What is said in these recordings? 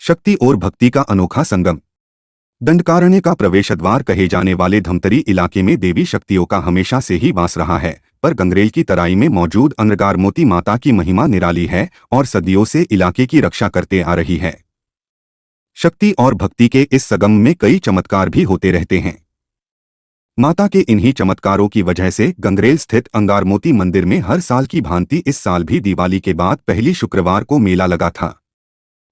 शक्ति और भक्ति का अनोखा संगम। दंडकारण्य का प्रवेश द्वार कहे जाने वाले धमतरी इलाके में देवी शक्तियों का हमेशा से ही वास रहा है, पर गंगरेल की तराई में मौजूद अंगारमोती माता की महिमा निराली है और सदियों से इलाके की रक्षा करते आ रही है। शक्ति और भक्ति के इस संगम में कई चमत्कार भी होते रहते हैं। माता के इन्हीं चमत्कारों की वजह से गंगरेल स्थित अंगारमोती मंदिर में हर साल की भांति इस साल भी दिवाली के बाद पहली शुक्रवार को मेला लगा था।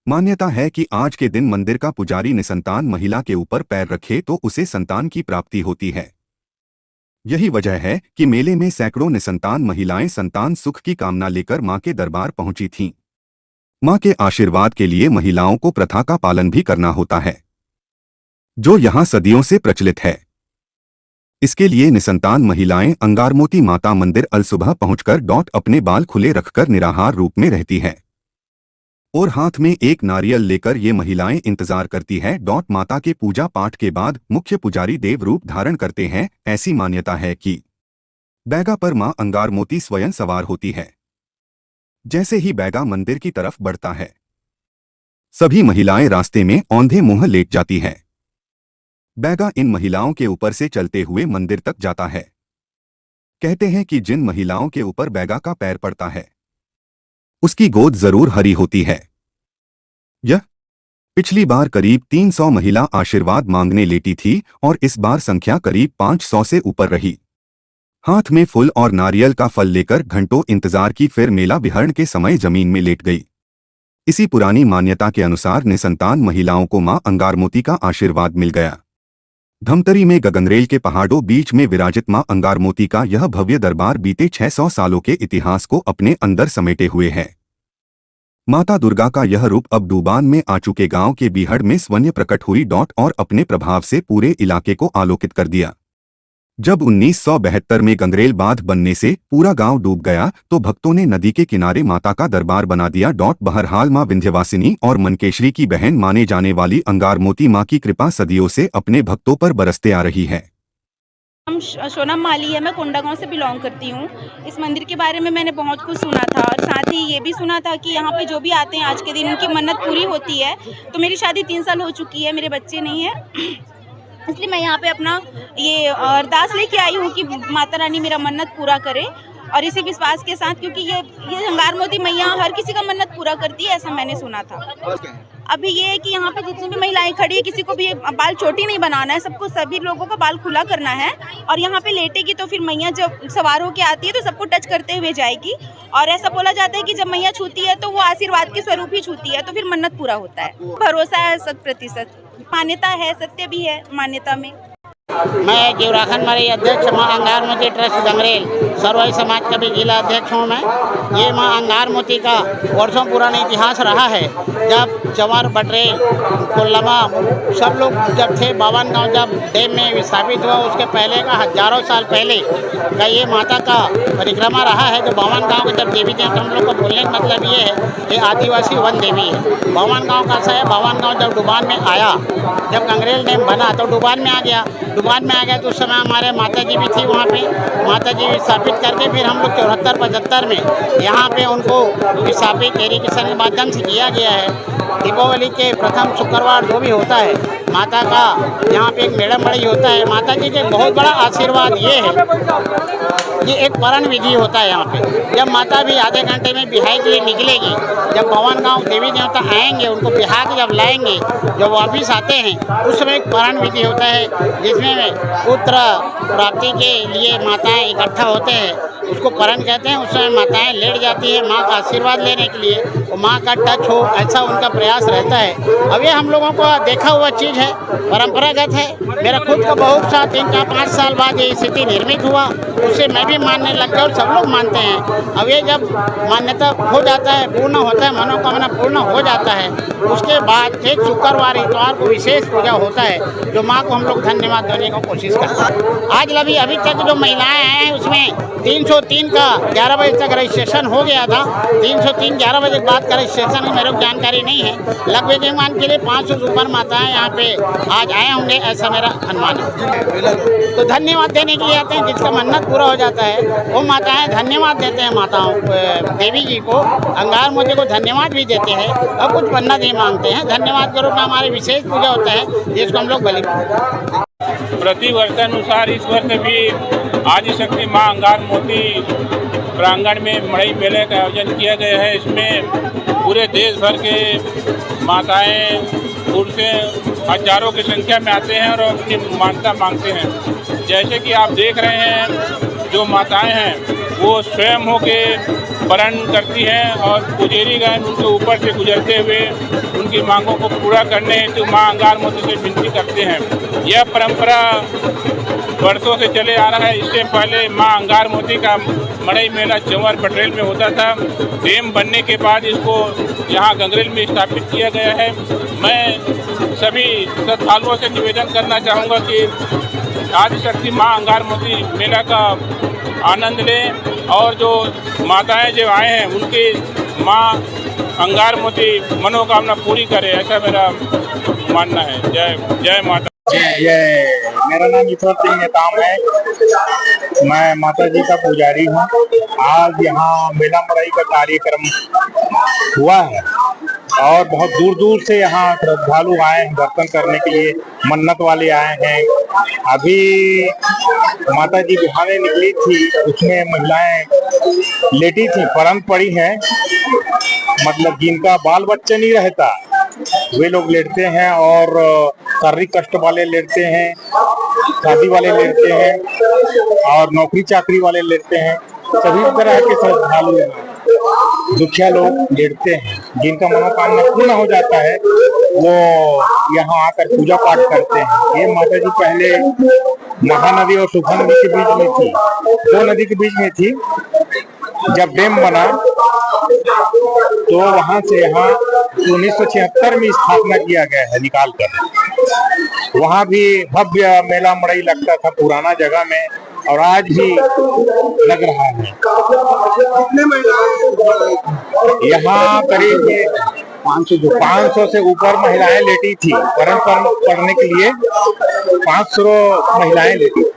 मान्यता है कि आज के दिन मंदिर का पुजारी निसंतान महिला के ऊपर पैर रखे तो उसे संतान की प्राप्ति होती है। यही वजह है कि मेले में सैकड़ों निसंतान महिलाएं संतान सुख की कामना लेकर मां के दरबार पहुंची थीं। मां के आशीर्वाद के लिए महिलाओं को प्रथा का पालन भी करना होता है, जो यहां सदियों से प्रचलित है। इसके लिए निसंतान महिलाएं अंगारमोती माता मंदिर अलसुबह पहुंचकर अपने बाल खुले रखकर निराहार रूप में रहती है और हाथ में एक नारियल लेकर ये महिलाएं इंतजार करती है। माता के पूजा पाठ के बाद मुख्य पुजारी देव रूप धारण करते हैं। ऐसी मान्यता है कि बैगा पर मां अंगारमोती स्वयं सवार होती है। जैसे ही बैगा मंदिर की तरफ बढ़ता है, सभी महिलाएं रास्ते में औंधे मुंह लेट जाती है। बैगा इन महिलाओं के ऊपर से चलते हुए मंदिर तक जाता है। कहते हैं कि जिन महिलाओं के ऊपर बैगा का पैर पड़ता है, उसकी गोद जरूर हरी होती है। यह पिछली बार करीब 300 महिला आशीर्वाद मांगने लेटी थी और इस बार संख्या करीब 500 से ऊपर रही। हाथ में फूल और नारियल का फल लेकर घंटों इंतजार की, फिर मेला विहरण के समय जमीन में लेट गई। इसी पुरानी मान्यता के अनुसार निसंतान महिलाओं को मां अंगारमोती का आशीर्वाद मिल गया। धमतरी में गगनरेल के पहाड़ों बीच में विराजित मां अंगारमोती का यह भव्य दरबार बीते 600 सालों के इतिहास को अपने अंदर समेटे हुए है। माता दुर्गा का यह रूप अब डूबान में आ चुके गांव के बीहड़ में स्वयं प्रकट हुई और अपने प्रभाव से पूरे इलाके को आलोकित कर दिया। जब 1972 में गंगरेल बांध बनने से पूरा गांव डूब गया तो भक्तों ने नदी के किनारे माता का दरबार बना दिया। बहरहाल मां विंध्यवासिनी और मनकेश्वरी की बहन माने जाने वाली अंगारमोती मां की कृपा सदियों से अपने भक्तों पर बरसते आ रही है। हम सोनम माली है, मैं कोंडागांव से बिलोंग करती हूँ। इस मंदिर के बारे में मैंने बहुत कुछ सुना था और साथ ही ये भी सुना था कि यहाँ पे जो भी आते हैं आज के दिन उनकी मन्नत पूरी होती है। तो मेरी शादी 3 साल हो चुकी है, मेरे बच्चे नहीं हैं, इसलिए मैं यहाँ पे अपना ये अरदास लेके आई हूँ कि माता रानी मेरा मन्नत पूरा करे। और इसी विश्वास के साथ, क्योंकि ये अंगारमोती मैया हर किसी का मन्नत पूरा करती है, ऐसा मैंने सुना था। अभी ये है कि यहाँ पे जितनी भी महिलाएं खड़ी है, किसी को भी बाल चोटी नहीं बनाना है, सबको सभी लोगों को बाल खुला करना है। और यहाँ पे लेटेगी तो फिर मैया जब सवार होके आती है तो सबको टच करते हुए जाएगी। और ऐसा बोला जाता है कि जब मैया छूती है तो वो आशीर्वाद के स्वरूप ही छूती है, तो फिर मन्नत पूरा होता है। भरोसा है 100%, मान्यता है, सत्य भी है मान्यता में। मैं जीवराखन मरी अध्यक्ष मां अंगारमोती ट्रस्ट गंगरेल सर्वाई समाज का भी जिला अध्यक्ष हूँ मैं। ये मां अंगारमोती का वर्षों पुराना इतिहास रहा है। जब चंवर बटरेल कोल्लमा सब लोग जब थे, बावन गाँव जब डैम में स्थापित हुआ, उसके पहले का हजारों साल पहले का ये माता का परिक्रमा रहा है। जो बावन गाँव के जब देवी देवता, हम लोग को बोलने का मतलब ये है कि आदिवासी वन देवी है। बावन गाँव का सा है, बावन गाँव जब डुबान में आया, जब गंगरेल डैम बना तो डुबान में आ गया। डुबान में आ गया तो उस समय हमारे माता जी भी थी वहाँ पे। माता जी स्थापित करके फिर हम लोग 74-75 में यहाँ पे उनको स्थापित इरिगेशन के माध्यम से किया गया है। दीपावली के प्रथम शुक्रवार जो भी होता है, माता का यहाँ पे एक मेड़म बड़ी होता है। माता जी के बहुत बड़ा आशीर्वाद ये है, ये एक परण विधि होता है यहाँ पे। जब माता भी आधे घंटे में बिहाई के लिए निकलेगी, जब भवन गाँव देवी देवता आएंगे, उनको बिहा के जब लाएंगे, जब वापिस आते हैं, उस समय एक परण विधि होता है जिसमें पुत्र प्राप्ति के लिए माताएं इकट्ठा होते हैं, उसको परण कहते हैं। उस समय माताएं लेट जाती है माँ का आशीर्वाद लेने के लिए, वो माँ का टच हो, ऐसा उनका प्रयास रहता है। अब ये हम लोगों को देखा हुआ चीज़ है, परंपरागत है। मेरा खुद का बहुत सा 3-4-5 साल बाद ये स्थिति निर्मित हुआ, उससे मैं भी मानने लग गया और सब लोग मानते हैं। अब ये जब मान्यता हो जाता है, पूर्ण होता है, मनोकामना पूर्ण हो जाता है, उसके बाद एक शुक्रवार इतवार को विशेष पूजा होता है, जो माँ को हम लोग धन्यवाद देने की कोशिश करते हैं। आज अभी तक जो महिलाएं हैं उसमें 300 303 का 11 बजे तक रजिस्ट्रेशन हो गया था। 303 11 बजे के बाद का रजिस्ट्रेशन मेरे को जानकारी नहीं है। लगभग मान के लिए 500 से ऊपर माताएं यहाँ पे आज आए होंगे, ऐसा मेरा अनुमान है। तो धन्यवाद देने के लिए आते हैं, जिसका मन्नत पूरा हो जाता है वो माताएं धन्यवाद देते हैं, माताओं देवी जी को, अंगार मोती को धन्यवाद भी देते हैं और कुछ मन्नत ही मांगते हैं। धन्यवाद के रूप में हमारी विशेष पूजा होता है, जिसको हम लोग बलि प्रति वर्षानुसार इस वर्ष भी आदिशक्ति मां अंगार मोती प्रांगण में मड़ई मेले का आयोजन किया गया है। इसमें पूरे देश भर के माताएं पुरुषें हजारों की संख्या में आते हैं और अपनी मान्यता मांगते हैं। जैसे कि आप देख रहे हैं, जो माताएं हैं वो स्वयं होके प्रण करती हैं और पुजेरीगण उनके ऊपर से गुजरते हुए उनकी मांगों को पूरा करने हेतु मां अंगार मोती से विनती करते हैं। यह परंपरा वर्षों से चले आ रहा है। इससे पहले मां अंगार मोती का मड़ई मेला चंवर पटरेल में होता था। डैम बनने के बाद इसको यहाँ गंगरेल में स्थापित किया गया है। मैं सभी श्रद्धालुओं से निवेदन करना चाहूँगा कि आदिशक्ति मां अंगार मोती मेला का आनंद लें और जो माताएं जो आए हैं उनकी मां अंगार मोती मनोकामना पूरी करे, ऐसा मेरा मानना है। जय माता। मेरा नाम ईश्वर सिंह नेताम है। मैं माता जी का पुजारी हूँ। आज यहाँ मेला मड़ई का कार्यक्रम हुआ है और बहुत दूर दूर से यहाँ श्रद्धालु आए हैं दर्शन करने के लिए, मन्नत वाले आए हैं। अभी माता जी बिहाने निकली थी, उसमें महिलाएं लेटी थी, परम पड़ी हैं, मतलब जिनका बाल बच्चा नहीं रहता वे लोग लेटते हैं और शारीरिक कष्ट वाले लेटते हैं, शादी वाले लेटते हैं और नौकरी चाकरी वाले लेटते हैं। सभी तरह के श्रद्धालु दुखिया लोग लेटते हैं। जिनका मनोकामना पूर्ण हो जाता है वो यहाँ आकर पूजा पाठ करते हैं। ये माता जी पहले महानदी और सुखा नदी के बीच में थी, दो नदी के बीच में थी। जब डैम बना तो वहां से यहाँ 1976 में स्थापना किया गया है निकाल कर। वहाँ भी भव्य मेला मड़ई लगता था पुराना जगह में और आज भी लग रहा है। यहाँ करीब 500 से ऊपर महिलाएं लेटी थी। परम पढ़ने के लिए 500 महिलाएं लेटी थी।